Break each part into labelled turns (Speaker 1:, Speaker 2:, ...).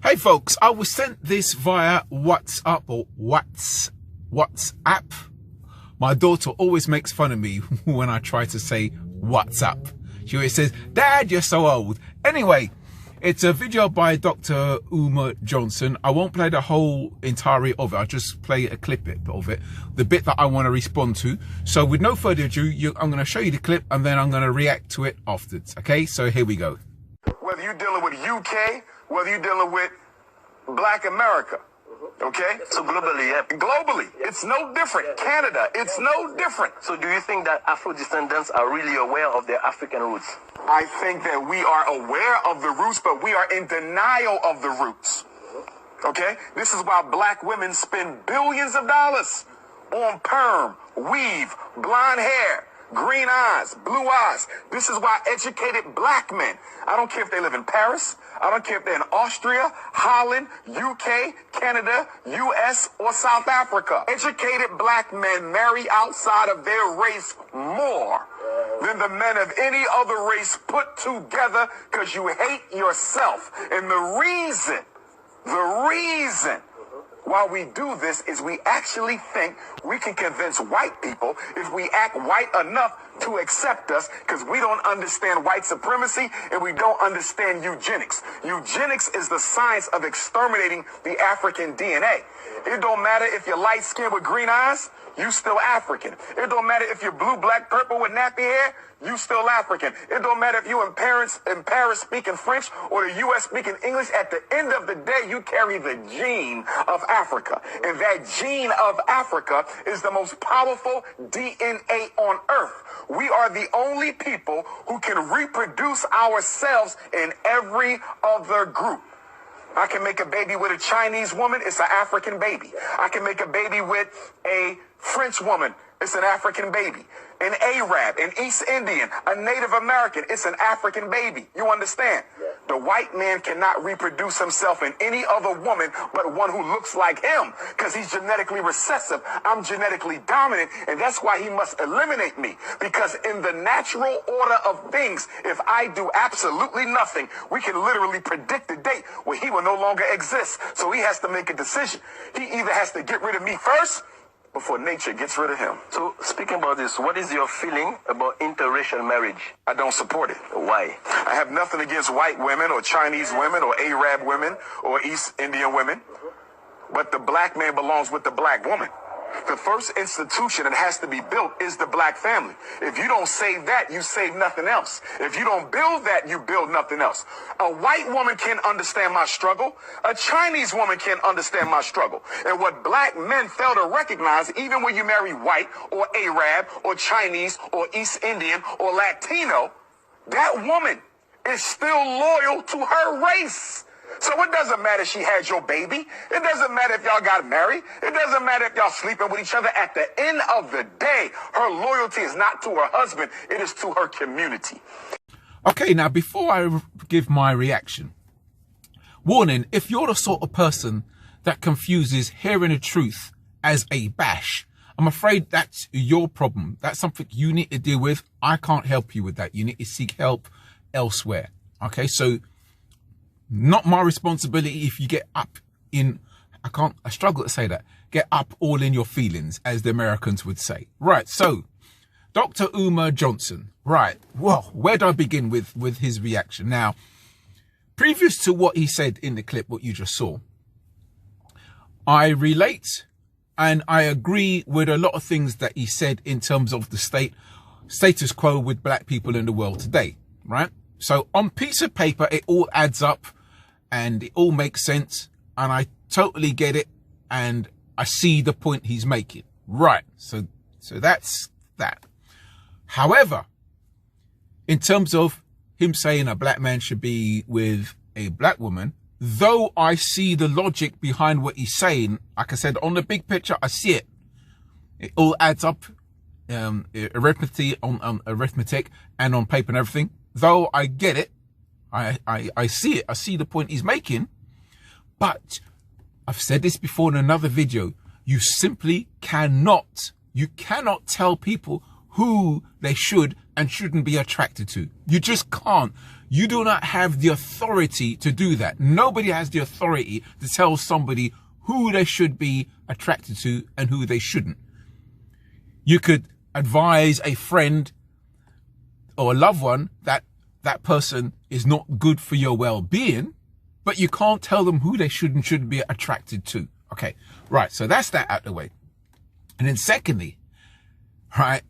Speaker 1: Hey folks, I was sent this via WhatsApp or WhatsApp. My daughter always makes fun of me when I try to say WhatsApp. She always says, "Dad, you're so old." Anyway, it's a video by Dr. Uma Johnson. I won't play the whole entirety of it. I'll just play a clip of it, the bit that I want to respond to. So with no further ado, I'm going to show you the clip and then I'm going to react to it afterwards. Okay, so here we go.
Speaker 2: Whether you're dealing with UK, whether you're dealing with Black America, okay?
Speaker 3: So globally, yeah.
Speaker 2: Globally, it's no different. Canada, it's no different.
Speaker 3: So do you think that Afro descendants are really aware of their African roots?
Speaker 2: I think that we are aware of the roots, but we are in denial of the roots. Okay? This is why black women spend billions of dollars on perm, weave, blonde hair, green eyes, blue eyes. This is why educated black men, I don't care if they live in Paris, I don't care if they're in Austria, Holland, UK, Canada, US, or South Africa. Educated black men marry outside of their race more than the men of any other race put together because you hate yourself. And the reason why we do this is we actually think we can convince white people if we act white enough to accept us, because we don't understand white supremacy and we don't understand eugenics. Eugenics is the science of exterminating the African DNA. It don't matter if you're light skinned with green eyes, you still African. It don't matter if you're blue, black, purple with nappy hair, you still African. It don't matter if you in Paris speaking French or the US speaking English. At the end of the day, you carry the gene of Africa. And that gene of Africa is the most powerful DNA on earth. We are the only people who can reproduce ourselves in every other group. I can make a baby with a Chinese woman, it's an African baby. I can make a baby with a French woman, it's an African baby. An Arab, an East Indian, a Native American, it's an African baby. You understand? The white man cannot reproduce himself in any other woman but one who looks like him, because he's genetically recessive. I'm genetically dominant, and that's why he must eliminate me. Because in the natural order of things, if I do absolutely nothing, we can literally predict the date where he will no longer exist. So he has to make a decision. He either has to get rid of me first before nature gets rid of him.
Speaker 3: So speaking about this, what is your feeling about interracial marriage?
Speaker 2: I don't support it.
Speaker 3: Why?
Speaker 2: I have nothing against white women or Chinese women or Arab women or East Indian women, but the black man belongs with the black woman. The first institution that has to be built is the black family. If you don't save that, you save nothing else. If you don't build that, you build nothing else. A white woman can understand my struggle. A Chinese woman can understand my struggle. And what black men fail to recognize, even when you marry white or Arab or Chinese or East Indian or Latino, that woman is still loyal to her race. So it doesn't matter if she had your baby. It doesn't matter if y'all got married. It doesn't matter if y'all sleeping with each other. At the end of the day, her loyalty is not to her husband. It is to her community.
Speaker 1: Okay, now before I give my reaction, warning, if you're the sort of person that confuses hearing the truth as a bash, I'm afraid that's your problem. That's something you need to deal with. I can't help you with that. You need to seek help elsewhere. Okay, so not my responsibility if you get up in, I struggle to say that, get up all in your feelings, as the Americans would say. Right, so, Dr. Uma Johnson, right, well, where do I begin with his reaction? Now, previous to what he said in the clip, what you just saw, I relate and I agree with a lot of things that he said in terms of the status quo with black people in the world today, right? So on piece of paper, it all adds up and it all makes sense. And I totally get it. And I see the point he's making. Right. So that's that. However, in terms of him saying a black man should be with a black woman, though I see the logic behind what he's saying, like I said, on the big picture, I see it. It all adds up, arithmetic and on paper and everything. Though I get it, I see it, I see the point he's making, but I've said this before in another video, you simply cannot tell people who they should and shouldn't be attracted to. You just can't. You do not have the authority to do that. Nobody has the authority to tell somebody who they should be attracted to and who they shouldn't. You could advise a friend or a loved one that that person is not good for your well-being, but you can't tell them who they should and shouldn't be attracted to. Okay, right, so that's that out the way. And then secondly, right,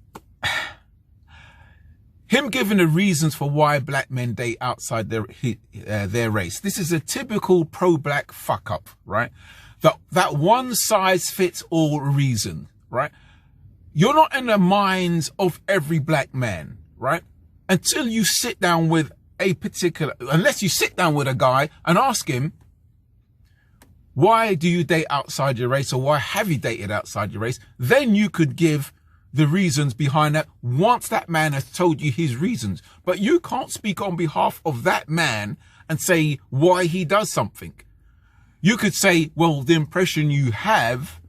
Speaker 1: him giving the reasons for why black men date outside their race. This is a typical pro-black fuck up, right? That one size fits all reason, right? You're not in the minds of every black man, right? Until you sit down with unless you sit down with a guy and ask him, why do you date outside your race, or why have you dated outside your race? Then you could give the reasons behind that once that man has told you his reasons. But you can't speak on behalf of that man and say why he does something. You could say, well, the impression you have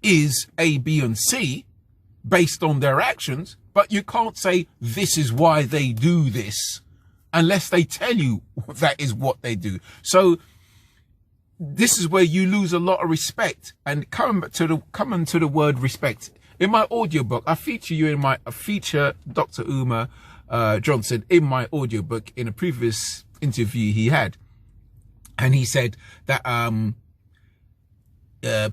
Speaker 1: is A, B, and C based on their actions, but you can't say this is why they do this unless they tell you that is what they do. So this is where you lose a lot of respect. And coming to the word respect, in my audiobook, I feature Dr. Umar Johnson in my audiobook in a previous interview he had. And he said that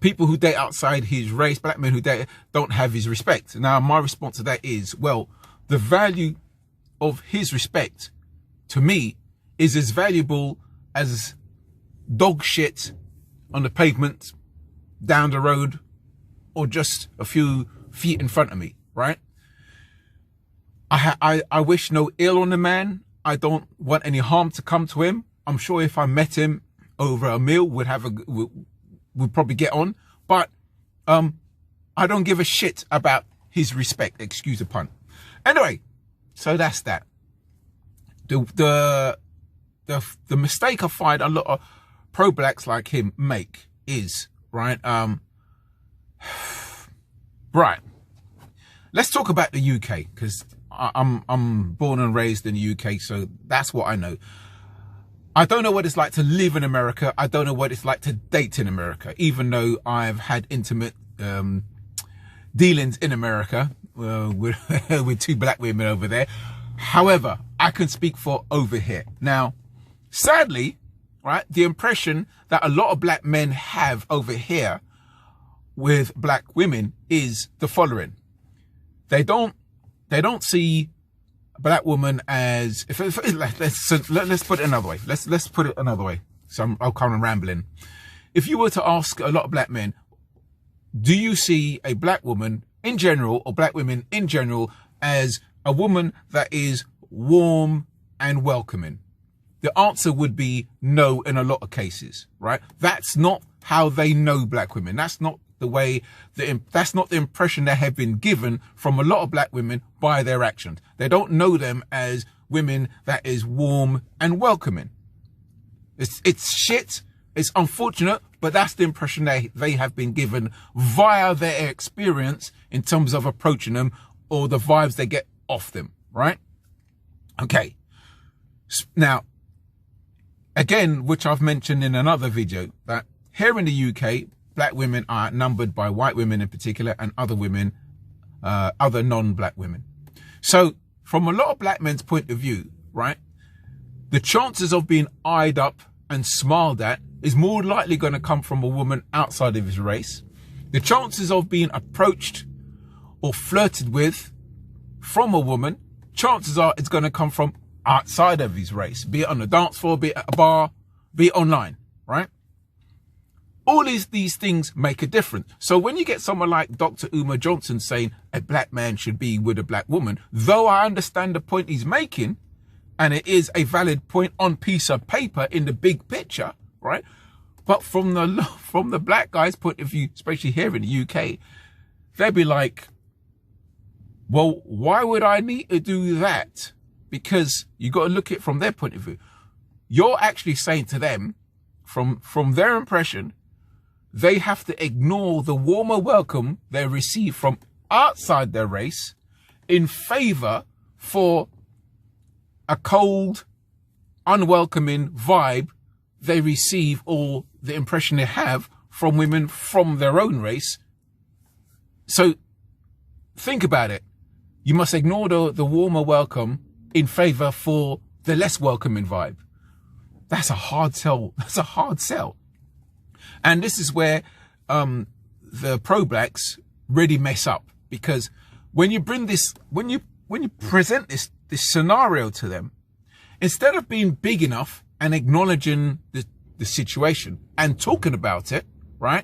Speaker 1: people who date outside his race, black men who date, don't have his respect. Now, my response to that is, well, the value of his respect to me is as valuable as dog shit on the pavement, down the road, or just a few feet in front of me, right? I wish no ill on the man. I don't want any harm to come to him. I'm sure if I met him over a meal, we'd probably get on. But I don't give a shit about his respect, excuse the pun. Anyway, so that's that. The mistake I find a lot of pro-blacks like him make is, right, right, let's talk about the UK, because I'm born and raised in the UK, so that's what I know. I don't know what it's like to live in America. I don't know what it's like to date in America, even though I've had intimate dealings in America with two black women over there. However, I can speak for over here. Now, sadly, right, the impression that a lot of black men have over here with black women is the following. They don't see a black woman as, let's put it another way. Let's put it another way. So I'll come and rambling. If you were to ask a lot of black men, do you see a black woman in general, or black women in general, as a woman that is warm and welcoming? The answer would be no in a lot of cases, right? That's not how they know black women. That's not the way, that's not the impression they have been given from a lot of black women by their actions. They don't know them as women that is warm and welcoming. It's shit. It's unfortunate, but that's the impression they have been given via their experience in terms of approaching them, or the vibes they get off them, right? Okay. Now, again, which I've mentioned in another video, that here in the UK, black women are outnumbered by white women in particular, and other women, other non-black women. So from a lot of black men's point of view, right, the chances of being eyed up and smiled at is more likely going to come from a woman outside of his race. The chances of being approached or flirted with from a woman, chances are it's going to come from outside of his race, be it on the dance floor, be it at a bar, be it online, right? All these things make a difference. So when you get someone like Dr. Umar Johnson saying a black man should be with a black woman, though I understand the point he's making, and it is a valid point on piece of paper in the big picture, right? But from the black guy's point of view, especially here in the UK, they'd be like, well, why would I need to do that? Because you got to look at it from their point of view. You're actually saying to them, from their impression, they have to ignore the warmer welcome they receive from outside their race in favor for a cold, unwelcoming vibe they receive, or the impression they have from women from their own race. So think about it. You must ignore the warmer welcome in favor for the less welcoming vibe. That's a hard sell. That's a hard sell. And this is where the pro-blacks really mess up, because when you bring this, when you present this scenario to them, instead of being big enough and acknowledging the situation and talking about it, right?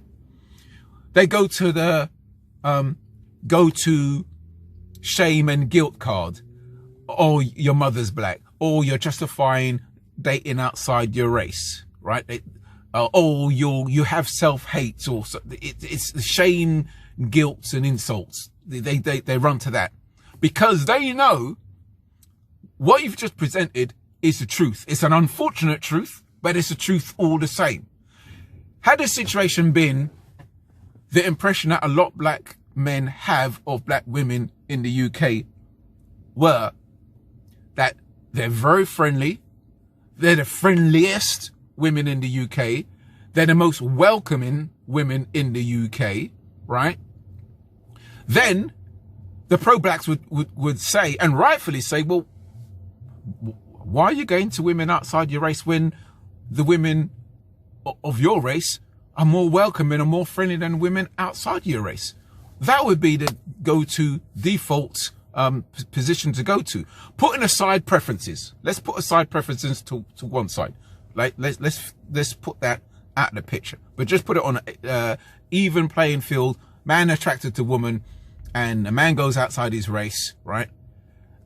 Speaker 1: They go to the shame and guilt card. Oh, your mother's black, or you're justifying dating outside your race, right? Oh, you have self-hate, or it's the shame, guilt, and insults. They run to that because they know what you've just presented is the truth. It's an unfortunate truth, but it's the truth all the same. Had the situation been the impression that a lot of black men have of black women in the UK were that they're very friendly, they're the friendliest women in the UK, they're the most welcoming women in the UK, right? Then the pro-blacks would say, and rightfully say, well, why are you going to women outside your race when the women of your race are more welcoming and more friendly than women outside your race? That would be the go-to default position to go to. Putting aside preferences. Let's put aside preferences to one side. Like let's put that out of the picture. But just put it on an even playing field. Man attracted to woman, and a man goes outside his race, right?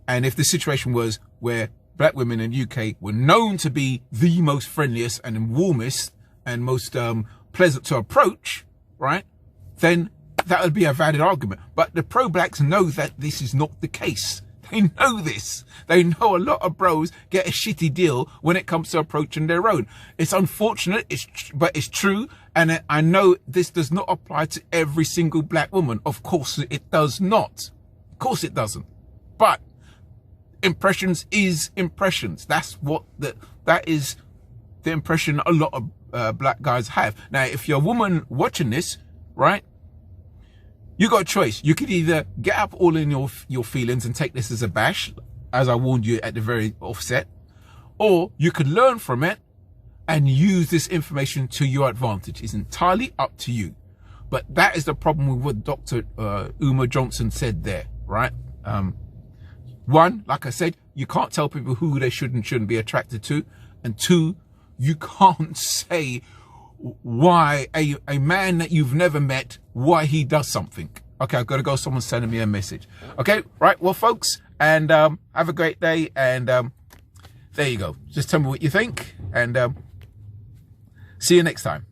Speaker 1: And if the situation was where black women in the UK were known to be the most friendliest and warmest and most pleasant to approach, right? Then that would be a valid argument. But the pro-blacks know that this is not the case. They know this. They know a lot of bros get a shitty deal when it comes to approaching their own. It's unfortunate, but it's true. And I know this does not apply to every single black woman. Of course it does not. Of course it doesn't. But impressions is impressions. That is the impression a lot of black guys have. Now, if you're a woman watching this, right, you got a choice. You could either get up all in your feelings and take this as a bash, as I warned you at the very offset, or you could learn from it and use this information to your advantage. It's entirely up to you. But that is the problem with what Dr. Uma Johnson said there, right? One, like I said, you can't tell people who they should and shouldn't be attracted to. And two, you can't say why a man that you've never met, why he does something. Okay, I've got to go. Someone's sending me a message. Okay, right. Well, folks, and have a great day. And there you go. Just tell me what you think, and see you next time.